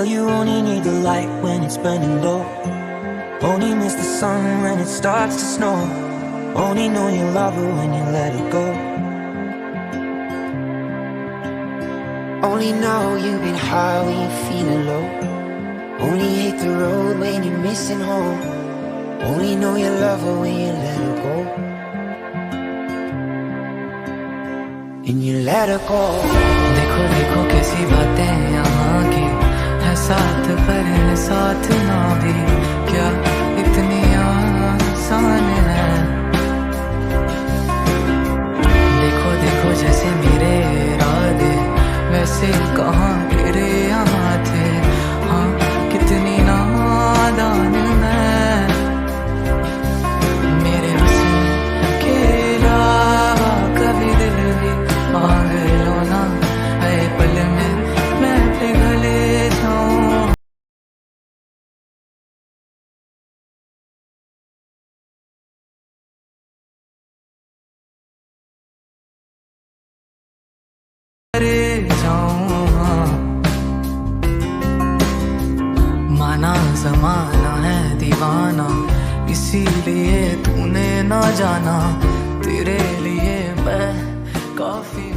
tell you only need the light when it's burning low. Only miss the sun when it starts to snow. Only know you love her when you let it go. Only know you've been high when you're feeling low. Only hate the road when you're missing home. Only know you love her when you let her go. And you let her go. देखो देखो कैसी बातें यहाँ की है साथ पर है साथ ना भी क्या इतनी आसान है। देखो देखो जैसे मेरे इरादे वैसे कहाँ गिरे यहाँ थे। हाँ कितनी नादान मैं मेरे हुस्न के अलावा कभी दिल भी मांग लो ना है पल में मैं पिघल जाऊं। माना ज़माना है दीवाना इसीलिए तूने ना जाना। तेरे लिए मैं काफी